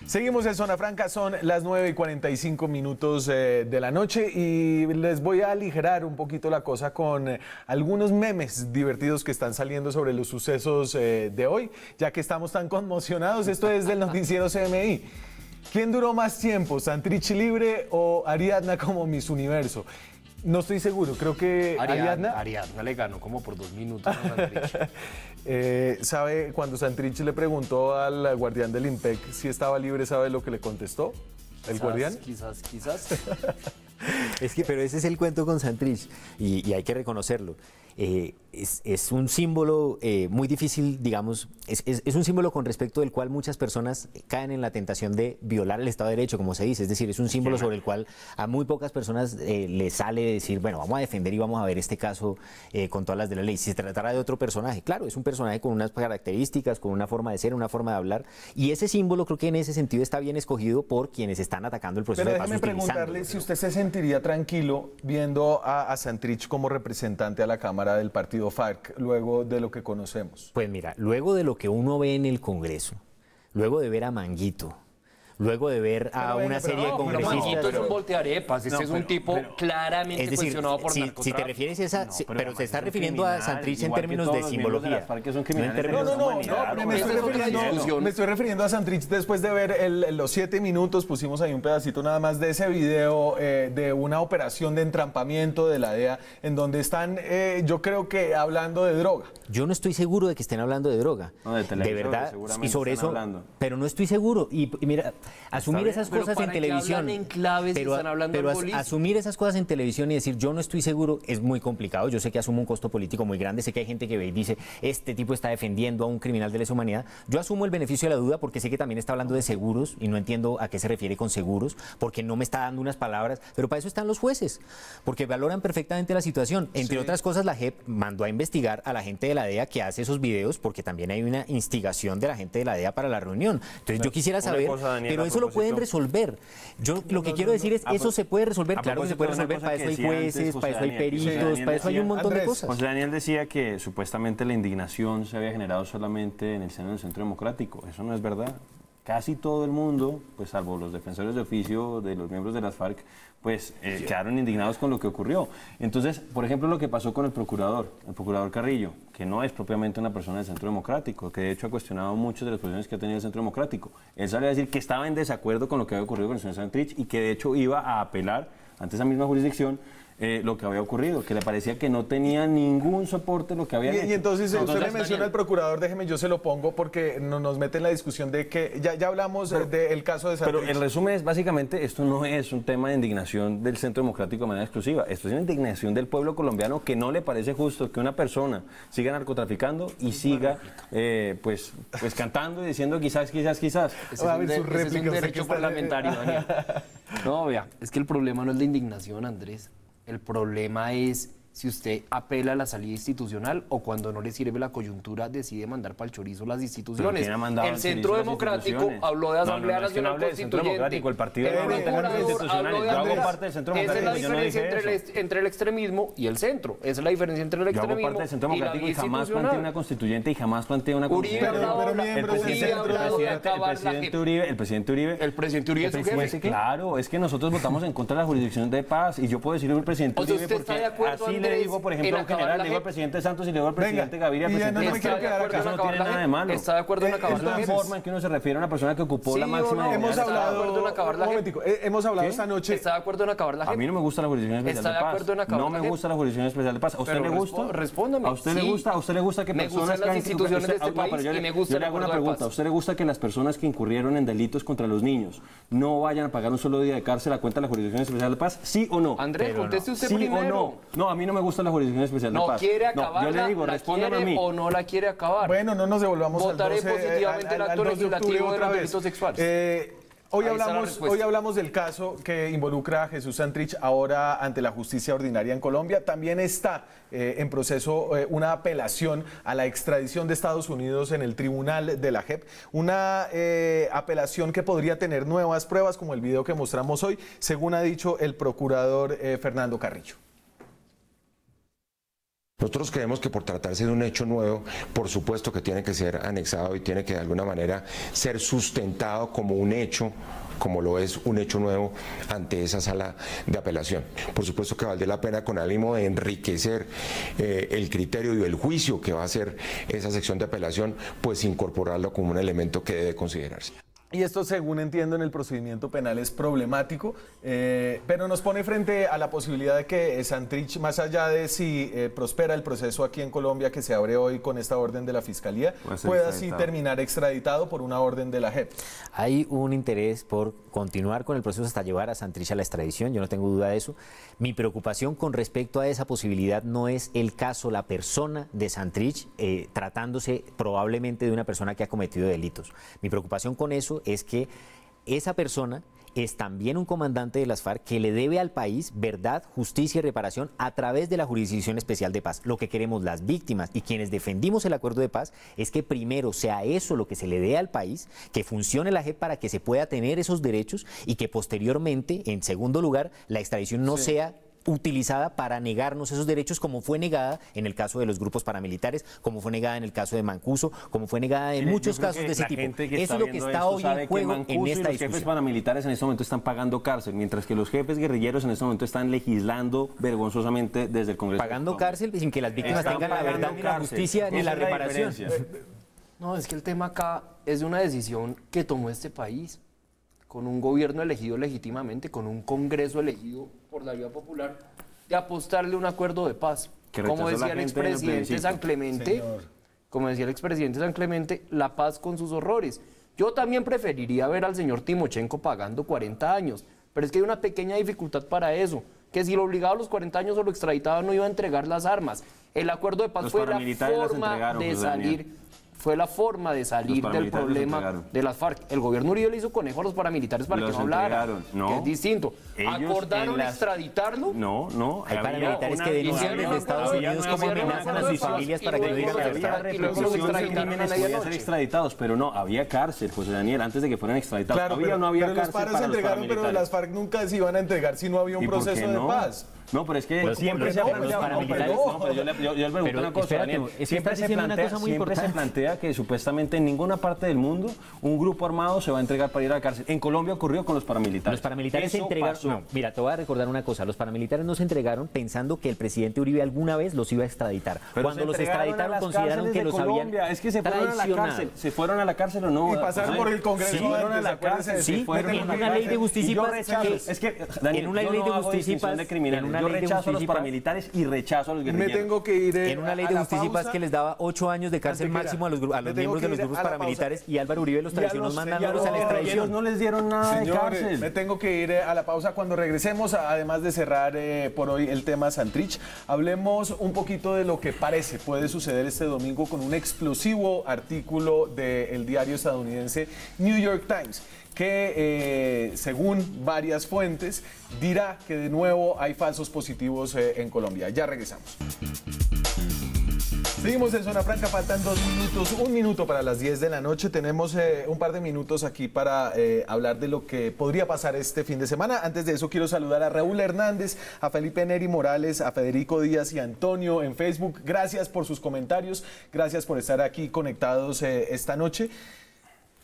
Seguimos en Zona Franca, son las 9:45 de la noche y les voy a aligerar un poquito la cosa con algunos memes divertidos que están saliendo sobre los sucesos de hoy, ya que estamos tan conmocionados. Esto es del noticiero CMI. ¿Quién duró más tiempo, Santrich libre o Ariadna como Miss Universo? No estoy seguro, creo que Ariadna le ganó como por 2 minutos a Santrich. ¿Sabe cuando Santrich le preguntó al guardián del IMPEC si estaba libre, sabe lo que le contestó el guardián? Quizás. Pero ese es el cuento con Santrich y hay que reconocerlo. Es un símbolo muy difícil, digamos, es un símbolo con respecto del cual muchas personas caen en la tentación de violar el Estado de Derecho, como se dice. Es decir, es un símbolo sobre el cual a muy pocas personas les sale decir, bueno, vamos a defender y vamos a ver este caso con todas las de la ley. Si se tratara de otro personaje, claro, es un personaje con unas características, con una forma de ser, una forma de hablar, y ese símbolo creo que en ese sentido está bien escogido por quienes están atacando el proceso de paz. Pero déjeme preguntarle si usted se sentiría tranquilo viendo a Santrich como representante a la Cámara del partido FARC, luego de lo que conocemos. Pues mira, luego de lo que uno ve en el Congreso, luego de ver a Manguito, luego de ver a una serie de congresistas... Pero Manguito es un voltearepas, ese es un tipo claramente cuestionado por narcotráfico. Si te refieres a esa... pero se está refiriendo a Santrich en términos de simbología. Me estoy refiriendo a Santrich después de ver los 7 minutos, pusimos ahí un pedacito nada más de ese video de una operación de entrampamiento de la DEA, en donde están, yo creo que hablando de droga. Yo no estoy seguro de que estén hablando de droga. No, de verdad, y sobre eso, pero no estoy seguro. Y mira... Asumir esas cosas en televisión, pero asumir esas cosas en televisión y decir yo no estoy seguro es muy complicado. Yo sé que asumo un costo político muy grande, sé que hay gente que ve y dice este tipo está defendiendo a un criminal de lesa humanidad. Yo asumo el beneficio de la duda porque sé que también está hablando de seguros y no entiendo a qué se refiere con seguros, porque no me está dando unas palabras, pero para eso están los jueces, porque valoran perfectamente la situación. Entre otras cosas, la JEP mandó a investigar a la gente de la DEA que hace esos videos, porque también hay una instigación de la gente de la DEA para la reunión. Entonces yo quisiera saber, pero eso lo pueden resolver. Yo lo que quiero decir es, eso se puede resolver, claro que se puede resolver, para eso hay jueces, para eso hay peritos, para eso hay un montón de cosas. José Daniel decía que supuestamente la indignación se había generado solamente en el seno del Centro Democrático. Eso no es verdad. Casi todo el mundo, pues salvo los defensores de oficio de los miembros de las FARC, pues quedaron indignados con lo que ocurrió. Entonces, por ejemplo, lo que pasó con el procurador Carrillo, que no es propiamente una persona del Centro Democrático, que de hecho ha cuestionado muchas de las posiciones que ha tenido el Centro Democrático. Él salió a decir que estaba en desacuerdo con lo que había ocurrido con el señor Santrich y que de hecho iba a apelar ante esa misma jurisdicción lo que había ocurrido, que le parecía que no tenía ningún soporte lo que había hecho. Y entonces usted le menciona al procurador, déjeme, yo se lo pongo porque nos mete en la discusión de que ya hablamos del caso de Santrich. Pero el resumen es, básicamente, esto no es un tema de indignación del Centro Democrático de manera exclusiva, esto es una indignación del pueblo colombiano que no le parece justo que una persona siga narcotraficando y siga pues cantando y diciendo quizás. Ese es un derecho parlamentario, Daniel. No, vea, es que el problema no es la indignación, Andrés. El problema es si usted apela a la salida institucional o cuando no le sirve la coyuntura decide mandar para el chorizo las instituciones. El Centro Democrático habló de Asamblea Nacional Constituyente. El Partido Democrático habló de Yo hago parte del Centro Democrático. Esa es la diferencia entre el extremismo y el centro. Esa es la diferencia entre el extremismo y la institucional. Yo hago parte del Centro Democrático y jamás planteé una constituyente y jamás planteé una constituyente. El presidente Uribe es su jefe. Claro, es que nosotros votamos en contra de la jurisdicción de paz y yo puedo decirle al presidente Uribe porque así le digo, por ejemplo, al general, le digo al presidente Santos y le digo al presidente Gaviria, al presidente eso no tiene nada de malo. ¿Está de acuerdo en acabar la Es la forma en que uno se refiere a una persona que ocupó la máxima. Hemos hablado esta noche. ¿Está de acuerdo en acabar la gente? A mí no me gusta la jurisdicción especial de paz. ¿Está de acuerdo en acabar No me gusta la jurisdicción especial de paz. ¿A usted le gusta? Respóndame. ¿A usted le gusta? ¿A usted le gusta que personas las instituciones de este país y me gusta yo le hago una pregunta. ¿A usted le gusta que las personas que incurrieron en delitos contra los niños no vayan a pagar un solo día de cárcel a cuenta de la jurisdicción especial de paz? ¿Sí o no? Andrés, conteste usted ¿Sí primero. o no? No, a mí no me gusta la jurisdicción especial de paz. ¿No quiere acabarla? Yo le digo, respóndame a mí. ¿O no la quiere acabar? Bueno, no nos devolvamos Votaré al 12, positivamente el acto legislativo de los delitos sexuales. Hoy hablamos del caso que involucra a Jesús Santrich ahora ante la justicia ordinaria en Colombia. También está en proceso una apelación a la extradición de Estados Unidos en el tribunal de la JEP. Una apelación que podría tener nuevas pruebas, como el video que mostramos hoy, según ha dicho el procurador Fernando Carrillo. Nosotros creemos que por tratarse de un hecho nuevo, por supuesto que tiene que ser anexado y tiene que de alguna manera ser sustentado como un hecho, como lo es un hecho nuevo ante esa sala de apelación. Por supuesto que valdría la pena, con ánimo de enriquecer el criterio y el juicio que va a hacer esa sección de apelación, pues incorporarlo como un elemento que debe considerarse. Y esto, según entiendo, en el procedimiento penal es problemático, pero nos pone frente a la posibilidad de que Santrich, más allá de si prospera el proceso aquí en Colombia que se abre hoy con esta orden de la Fiscalía, pueda así terminar extraditado por una orden de la JEP. Hay un interés por continuar con el proceso hasta llevar a Santrich a la extradición, yo no tengo duda de eso. Mi preocupación con respecto a esa posibilidad no es el caso, la persona de Santrich, tratándose probablemente de una persona que ha cometido delitos. Mi preocupación con eso es que esa persona es también un comandante de las FARC que le debe al país verdad, justicia y reparación a través de la Jurisdicción Especial de Paz. Lo que queremos las víctimas y quienes defendimos el acuerdo de paz es que primero sea eso lo que se le dé al país, que funcione la JEP para que se pueda tener esos derechos y que posteriormente, en segundo lugar, la extradición no sea utilizada para negarnos esos derechos, como fue negada en el caso de los grupos paramilitares, como fue negada en el caso de Mancuso, como fue negada en muchos casos de ese tipo. Eso es lo que está hoy en juego en esta discusión. Los jefes paramilitares en este momento están pagando cárcel, mientras que los jefes guerrilleros en este momento están legislando vergonzosamente desde el Congreso. Pagando cárcel sin que las víctimas tengan la verdad, ni la justicia, ni la reparación. No, es que el tema acá es de una decisión que tomó este país, con un gobierno elegido legítimamente, con un Congreso elegido por la vía popular, de apostarle un acuerdo de paz. Como decía el expresidente San Clemente, la paz con sus horrores. Yo también preferiría ver al señor Timochenko pagando 40 años, pero es que hay una pequeña dificultad para eso, que si lo obligaba a los 40 años o lo extraditaba no iba a entregar las armas. El acuerdo de paz fue la forma de salir. Fue la forma de salir del problema de las FARC. El gobierno Uribe le hizo conejo a los paramilitares para que no hablaran, que es distinto. ¿Acordaron extraditarlo? No. Hay paramilitares que denuncian desde Estados Unidos como amenazan a sus familias para que no digan la verdad. Y luego los extraditaron a podían ser extraditados, pero no, había cárcel, José Daniel, antes de que fueran extraditados. Claro, pero no había cárcel para los paramilitares. Pero las FARC nunca se iban a entregar si no había un proceso de paz. No, pero es que siempre se plantea, yo le pregunto una cosa, Daniel, siempre se plantea que supuestamente en ninguna parte del mundo un grupo armado se va a entregar para ir a la cárcel. En Colombia ocurrió con los paramilitares. Los paramilitares se entregaron. No, mira, te voy a recordar una cosa. Los paramilitares no se entregaron pensando que el presidente Uribe alguna vez los iba a extraditar. Pero cuando los extraditaron consideraron que los habían es que se fueron a la cárcel. ¿Se fueron a la cárcel o no? Y pasaron por el Congreso. Sí, fueron a la cárcel. Sí, en una ley de justicia. Es que, Daniel, en una ley de justicia. En una una yo ley de rechazo a los justicia paramilitares y rechazo a los guerrilleros. Me tengo que ir en una ley de justicia y paz que les daba 8 años de cárcel Antequera, máximo a los miembros de los grupos paramilitares, y Álvaro Uribe los traicionó mandándolos a la Ellos extradición. no les dieron nada de Señores, cárcel. me tengo que ir a la pausa. Cuando regresemos, además de cerrar por hoy el tema Santrich, hablemos un poquito de lo que parece puede suceder este domingo con un explosivo artículo del diario estadounidense New York Times, que según varias fuentes dirá que de nuevo hay falsos positivos en Colombia. Ya regresamos. Seguimos en Zona Franca, faltan 2 minutos, 1 minuto para las 10 de la noche. Tenemos un par de minutos aquí para hablar de lo que podría pasar este fin de semana. Antes de eso quiero saludar a Raúl Hernández, a Felipe Neri Morales, a Federico Díaz y a Antonio en Facebook. Gracias por sus comentarios, gracias por estar aquí conectados esta noche.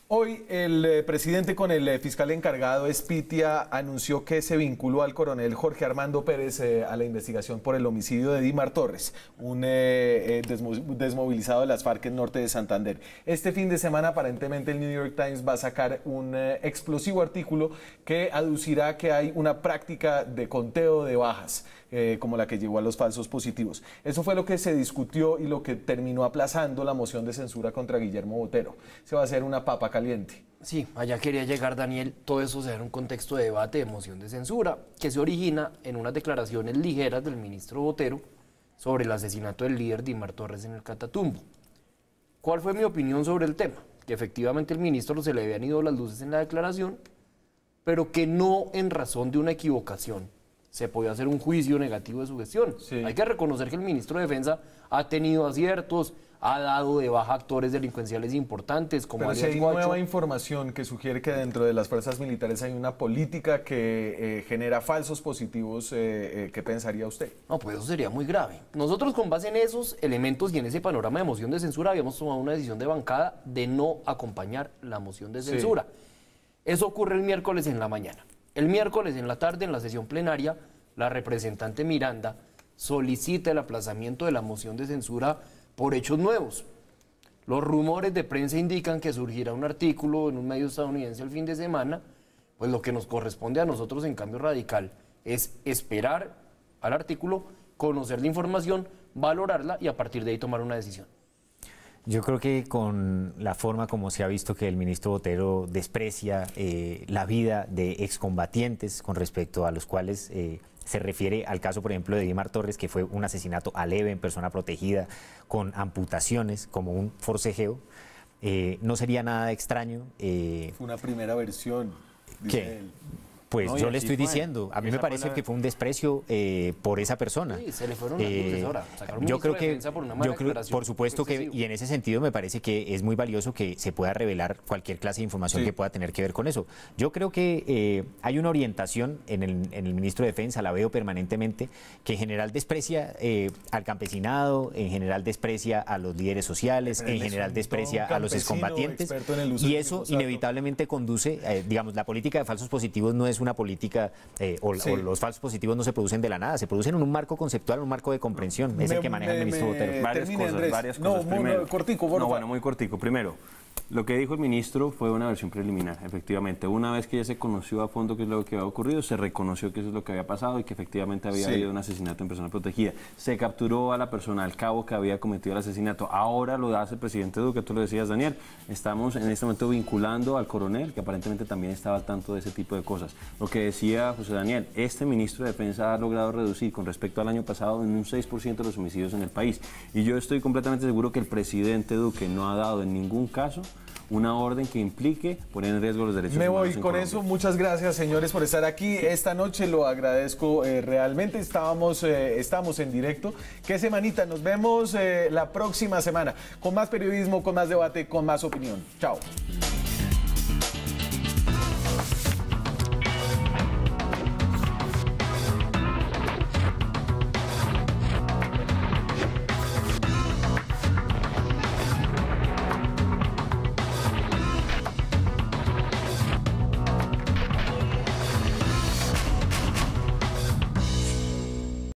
Hoy el presidente con el fiscal encargado Espitia anunció que se vinculó al coronel Jorge Armando Pérez a la investigación por el homicidio de Dimar Torres, un desmovilizado de las FARC en norte de Santander. Este fin de semana aparentemente el New York Times va a sacar un explosivo artículo que aducirá que hay una práctica de conteo de bajas, como la que llevó a los falsos positivos. Eso fue lo que se discutió y lo que terminó aplazando la moción de censura contra Guillermo Botero. Se va a hacer una papa caliente. Sí, allá quería llegar, Daniel. Todo eso se da en un contexto de debate de moción de censura que se origina en unas declaraciones ligeras del ministro Botero sobre el asesinato del líder Dimar Torres en el Catatumbo. ¿Cuál fue mi opinión sobre el tema? Que efectivamente el ministro se le habían ido las luces en la declaración, pero que no en razón de una equivocación se podía hacer un juicio negativo de su gestión. Sí. Hay que reconocer que el ministro de Defensa ha tenido aciertos, ha dado de baja actores delincuenciales importantes como Pero si hay nueva información que sugiere que dentro de las fuerzas militares hay una política que genera falsos positivos, ¿qué pensaría usted? No, pues eso sería muy grave. Nosotros con base en esos elementos y en ese panorama de moción de censura habíamos tomado una decisión de bancada de no acompañar la moción de censura. Sí. Eso ocurre el miércoles en la mañana. El miércoles en la tarde, en la sesión plenaria, la representante Miranda solicita el aplazamiento de la moción de censura por hechos nuevos. Los rumores de prensa indican que surgirá un artículo en un medio estadounidense el fin de semana, pues lo que nos corresponde a nosotros en Cambio Radical es esperar al artículo, conocer la información, valorarla y a partir de ahí tomar una decisión. Yo creo que con la forma como se ha visto que el ministro Botero desprecia la vida de excombatientes con respecto a los cuales se refiere al caso, por ejemplo, de Dimar Torres, que fue un asesinato a leve en persona protegida con amputaciones como un forcejeo, no sería nada extraño. Fue una primera versión, dice él. Pues no, yo le estoy diciendo, a mí me parece que fue un desprecio por esa persona. Sí, se le fueron las luces ahora. Yo creo que, por supuesto que, y en ese sentido me parece que es muy valioso que se pueda revelar cualquier clase de información que pueda tener que ver con eso. Yo creo que hay una orientación en el ministro de Defensa, la veo permanentemente, que en general desprecia al campesinado, en general desprecia a los líderes sociales, en general desprecia a los excombatientes, y eso inevitablemente conduce, digamos, la política de falsos positivos no es una política, o los falsos positivos no se producen de la nada, se producen en un marco conceptual, un marco de comprensión, es el que maneja el ministro Botero. Varias cosas. Primero, cortico, por favor. Muy cortico. Primero, lo que dijo el ministro fue una versión preliminar, efectivamente. Una vez que ya se conoció a fondo qué es lo que había ocurrido, se reconoció que eso es lo que había pasado y que efectivamente había habido un asesinato en persona protegida. Se capturó a la persona, al cabo que había cometido el asesinato. Ahora lo hace el presidente Duque, tú lo decías, Daniel. Estamos en este momento vinculando al coronel, que aparentemente también estaba al tanto de ese tipo de cosas. Lo que decía José Daniel, este ministro de Defensa ha logrado reducir con respecto al año pasado en un 6% los homicidios en el país. Y yo estoy completamente seguro que el presidente Duque no ha dado en ningún caso una orden que implique poner en riesgo los derechos humanos. Me voy con eso. Muchas gracias, señores, por estar aquí esta noche. Lo agradezco realmente. Estamos en directo. Qué semanita. Nos vemos la próxima semana con más periodismo, con más debate, con más opinión. Chao.